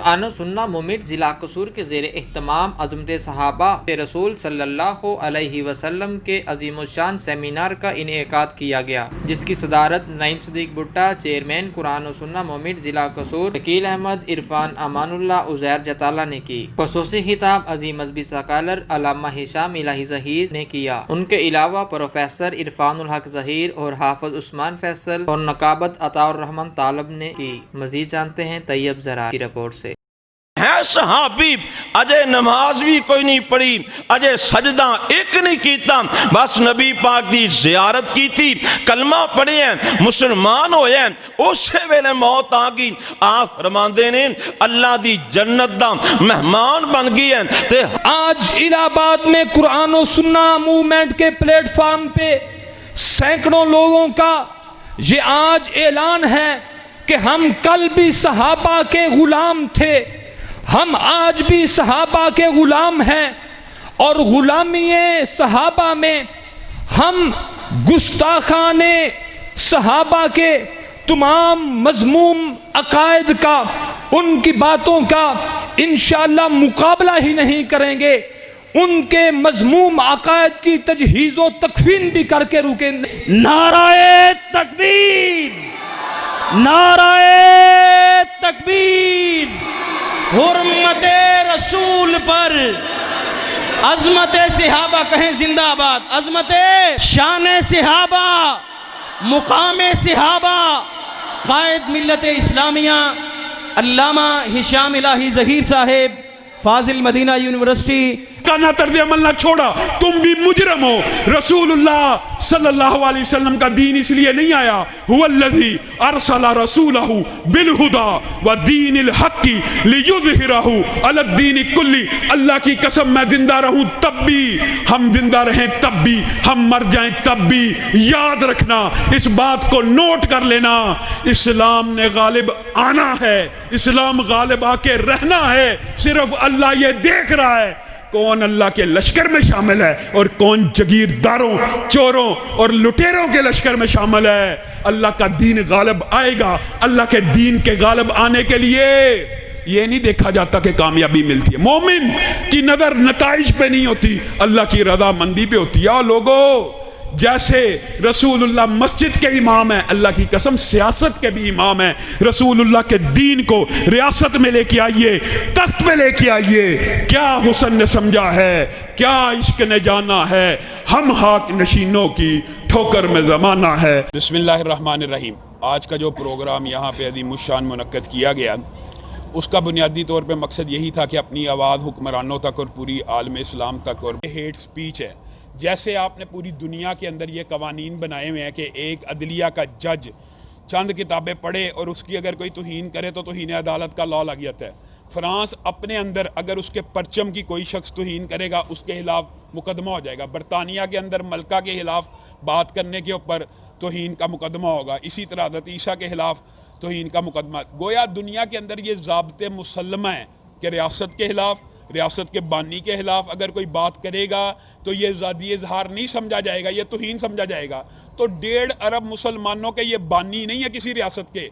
قرآن و سنہ مومنٹ ضلع قصور کے زیر اہتمام عظمت صحابہ رسول صلی اللہ علیہ وسلم کے عظیم الشان سیمینار کا انعقاد کیا گیا، جس کی صدارت نعیم صدیق بھٹہ چیئرمین قرآن و سنہ مومنٹ ضلع قصور شکیل احمد عرفان امان اللہ عزیر جتالہ نے کی۔ خصوصی خطاب عظیم مذہبی اسکالر علامہ ہشام الہی ظہیر نے کیا۔ ان کے علاوہ پروفیسر عرفان الحق ظہیر اور حافظ عثمان فیصل اور نقابت عطاء الرحمن طالب نے کی۔ مزید جانتے ہیں طیب زرار کی رپورٹ سے۔ ہے صحابی اجے نماز بھی کوئی نہیں پڑھی، اجے سجدہ ایک نہیں کیتا، بس نبی پاک دی زیارت کی تھی، کلمہ پڑھے ہیں، مسلمان ہوئے ہیں، اسے ویلے موت آگئی۔ آپ فرماندے نے اللہ دی جنت دا مہمان بن گئی ہیں۔ آج الہ آباد میں قرآن و سنہ موومنٹ کے پلیٹ فارم پہ سینکڑوں لوگوں کا یہ آج اعلان ہے کہ ہم کل بھی صحابہ کے غلام تھے، ہم آج بھی صحابہ کے غلام ہیں، اور غلامی صحابہ میں ہم گستاخان صحابہ کے تمام مذموم عقائد کا، ان کی باتوں کا انشاءاللہ مقابلہ ہی نہیں کریں گے، ان کے مذموم عقائد کی تجہیز و تکفین بھی کر کے رکیں۔ نعرہ تکبیر، نعرہ تکبیر، حرمت رسول پر عظمت صحابہ کہیں زندہ آباد، عظمت شان صحابہ، مقام صحابہ۔ قائد ملت اسلامیہ علامہ ہشام الہی ظہیر صاحب فاضل مدینہ یونیورسٹی کا نہ طرز عمل نہ چھوڑا، تم بھی مجرم ہو۔ رسول اللہ صلی اللہ علیہ وسلم کا دین اس لیے نہیں آیا، هو الذی ارسل رسولہ بالہدی ودین الحق لیظہرہ علی الدین کلہ۔ اللہ کی قسم میں زندہ رہوں تب بھی، ہم زندہ رہیں تب بھی، ہم مر جائیں تب بھی، یاد رکھنا، اس بات کو نوٹ کر لینا، اسلام نے غالب آنا ہے، اسلام غالب آ کے رہنا ہے۔ صرف اللہ یہ دیکھ رہا ہے کون اللہ کے لشکر میں شامل ہے اور کون جگیرداروں، چوروں اور لٹیروں کے لشکر میں شامل ہے۔ اللہ کا دین غالب آئے گا۔ اللہ کے دین کے غالب آنے کے لیے یہ نہیں دیکھا جاتا کہ کامیابی ملتی ہے۔ مومن کی نظر نتائج پہ نہیں ہوتی، اللہ کی رضا مندی پہ ہوتی ہے۔ لوگوں، جیسے رسول اللہ مسجد کے امام ہیں، اللہ کی قسم سیاست کے بھی امام ہیں۔ رسول اللہ کے دین کو ریاست میں لے کے آئیے، تخت پہ لے کے آئیے۔ کیا حسن نے سمجھا ہے، کیا عشق نے جانا ہے، ہم حق نشینوں کی ٹھوکر میں زمانہ ہے۔ بسم اللہ الرحمن الرحیم۔ آج کا جو پروگرام یہاں پہ عظیم الشان منعقد کیا گیا، اس کا بنیادی طور پہ مقصد یہی تھا کہ اپنی آواز حکمرانوں تک اور پوری عالم اسلام تک، اور ہیٹ سپیچ ہے۔ جیسے آپ نے پوری دنیا کے اندر یہ قوانین بنائے ہوئے ہیں کہ ایک عدلیہ کا جج چند کتابیں پڑھے اور اس کی اگر کوئی توہین کرے تو توہین عدالت کا لاء لگ جاتا ہے۔ فرانس اپنے اندر اگر اس کے پرچم کی کوئی شخص توہین کرے گا اس کے خلاف مقدمہ ہو جائے گا۔ برطانیہ کے اندر ملکہ کے خلاف بات کرنے کے اوپر توہین کا مقدمہ ہوگا۔ اسی طرح حضرت عیسیٰ کے خلاف توہین کا مقدمہ۔ گویا دنیا کے اندر یہ ضابطے مسلمہ ہیں کہ ریاست کے خلاف، ریاست کے بانی کے خلاف اگر کوئی بات کرے گا تو یہ آزادی اظہار نہیں سمجھا جائے گا، یہ توہین سمجھا جائے گا۔ تو 1.5 ارب مسلمانوں کے یہ بانی نہیں ہے کسی ریاست کے،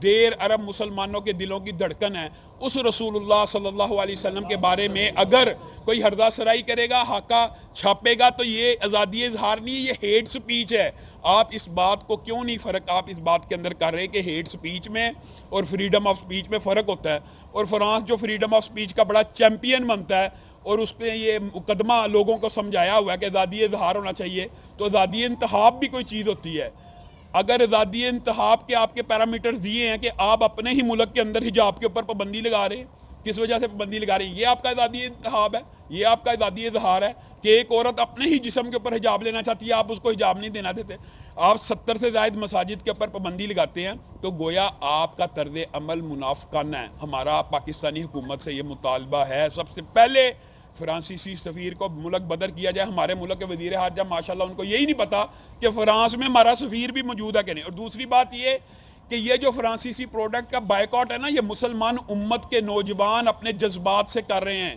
1.5 ارب مسلمانوں کے دلوں کی دھڑکن ہے۔ اس رسول اللہ صلی اللہ علیہ وسلم کے بارے میں اگر کوئی ہردہ سرائی کرے گا، ہاکہ چھاپے گا، تو یہ آزادی اظہار نہیں، یہ ہیٹ سپیچ ہے۔ آپ اس بات کو کیوں نہیں فرق آپ اس بات کے اندر کر رہے کہ ہیٹ سپیچ میں اور فریڈم آف سپیچ میں فرق ہوتا ہے؟ اور فرانس جو فریڈم آف سپیچ کا بڑا چیمپئن بنتا ہے اور اس نے یہ مقدمہ لوگوں کو سمجھایا ہوا ہے کہ آزادی اظہار ہونا چاہیے، تو آزادی انتخاب بھی کوئی چیز ہوتی ہے۔ اگر آزادی انتخاب کے آپ کے پیرامیٹرز یہ ہیں کہ آپ اپنے ہی ملک کے اندر حجاب کے اوپر پابندی لگا رہے ہیں، کس وجہ سے پابندی لگا رہے ہیں؟ یہ آپ کا آزادی انتخاب ہے، یہ آپ کا آزادی اظہار ہے کہ ایک عورت اپنے ہی جسم کے اوپر حجاب لینا چاہتی ہے، آپ اس کو حجاب نہیں دینا دیتے۔ آپ 70 سے زائد مساجد کے اوپر پابندی لگاتے ہیں، تو گویا آپ کا طرز عمل منافقانہ ہے۔ ہمارا پاکستانی حکومت سے یہ مطالبہ ہے، سب سے پہلے فرانسیسی سفیر کو ملک بدر کیا جائے۔ ہمارے ملک کے وزیر خارجہ ماشاءاللہ ان کو یہی نہیں پتا کہ فرانس میں ہمارا سفیر بھی موجود ہے کہ نہیں۔ اور دوسری بات یہ کہ یہ جو فرانسیسی پروڈکٹ کا بائیکاٹ ہے نا، یہ مسلمان امت کے نوجوان اپنے جذبات سے کر رہے ہیں۔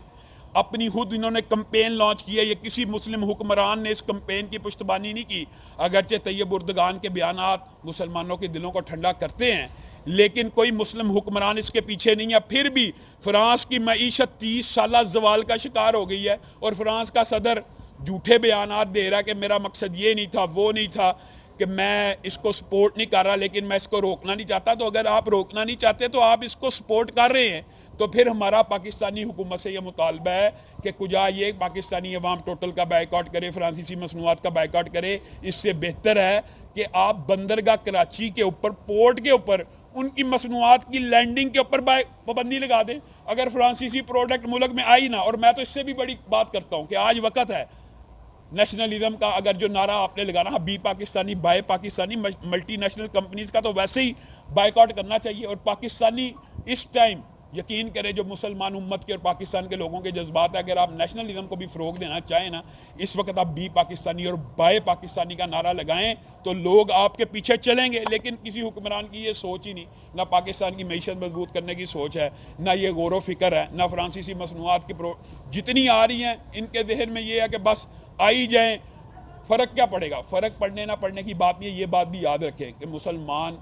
اپنی خود انہوں نے کمپین لانچ کی ہے. یہ کسی مسلم حکمران نے اس کمپین کی پشتبانی نہیں کی. اگرچہ طیب اردگان کے بیانات مسلمانوں کے دلوں کو ٹھنڈا کرتے ہیں لیکن کوئی مسلم حکمران اس کے پیچھے نہیں ہے. پھر بھی فرانس کی معیشت 30 سالہ زوال کا شکار ہو گئی ہے اور فرانس کا صدر جھوٹے بیانات دے رہا ہے کہ میرا مقصد یہ نہیں تھا وہ نہیں تھا, کہ میں اس کو سپورٹ نہیں کر رہا لیکن میں اس کو روکنا نہیں چاہتا. تو اگر آپ روکنا نہیں چاہتے تو آپ اس کو سپورٹ کر رہے ہیں تو پھر ہمارا پاکستانی حکومت سے یہ مطالبہ ہے کہ کجا یہ پاکستانی عوام ٹوٹل کا بائیکاٹ کرے, فرانسیسی مصنوعات کا بائیکاٹ کرے. اس سے بہتر ہے کہ آپ بندرگاہ کراچی کے اوپر, پورٹ کے اوپر ان کی مصنوعات کی لینڈنگ کے اوپر پابندی لگا دیں. اگر فرانسیسی پروڈکٹ ملک میں آئی نا, اور میں تو اس سے بھی بڑی بات کرتا ہوں کہ آج وقت ہے نیشنلزم کا. اگر جو نعرہ آپ نے لگانا be Pakistani buy Pakistani, multinational companies کا تو ویسے ہی بائیکاٹ کرنا چاہیے. اور پاکستانی اس ٹائم یقین کرے جو مسلمان امت کے اور پاکستان کے لوگوں کے جذبات ہیں, اگر آپ نیشنلزم کو بھی فروغ دینا چاہیں نا, اس وقت آپ بی پاکستانی اور بائے پاکستانی کا نعرہ لگائیں تو لوگ آپ کے پیچھے چلیں گے. لیکن کسی حکمران کی یہ سوچ ہی نہیں, نہ پاکستان کی معیشت مضبوط کرنے کی سوچ ہے, نہ یہ غور و فکر ہے, نہ فرانسیسی مصنوعات کی جتنی آ رہی ہیں ان کے ذہن میں یہ ہے کہ بس آئی جائیں. فرق کیا پڑے گا؟ فرق پڑنے نہ پڑنے کی بات نہیں ہے. یہ بات بھی یاد رکھیں کہ مسلمان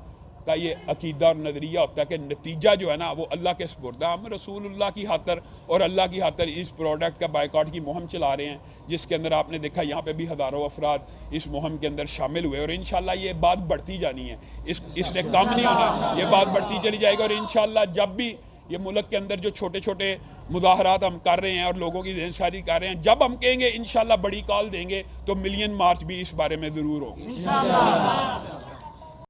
کا یہ عقیدہ اور نظریہ ہوتا ہے کہ نتیجہ جو ہے نا وہ اللہ کے سپرد ہے. ہم رسول اللہ کی خاطر اور اللہ کی خاطر اس پروڈکٹ کا بائیکاٹ کی مہم چلا رہے ہیں, جس کے اندر آپ نے دیکھا یہاں پہ بھی ہزاروں افراد اس مہم کے اندر شامل ہوئے. اور انشاءاللہ یہ بات بڑھتی جانی ہے, اس نے کم نہیں ہونا, یہ بات بڑھتی چلی جائے گی. اور انشاءاللہ جب بھی یہ ملک کے اندر جو چھوٹے چھوٹے مظاہرات ہم کر رہے ہیں اور لوگوں کی ذہن سازی کر رہے ہیں, جب ہم کہیں گے انشاءاللہ بڑی کال دیں گے تو ملین مارچ بھی اس بارے میں ضرور ہوگی.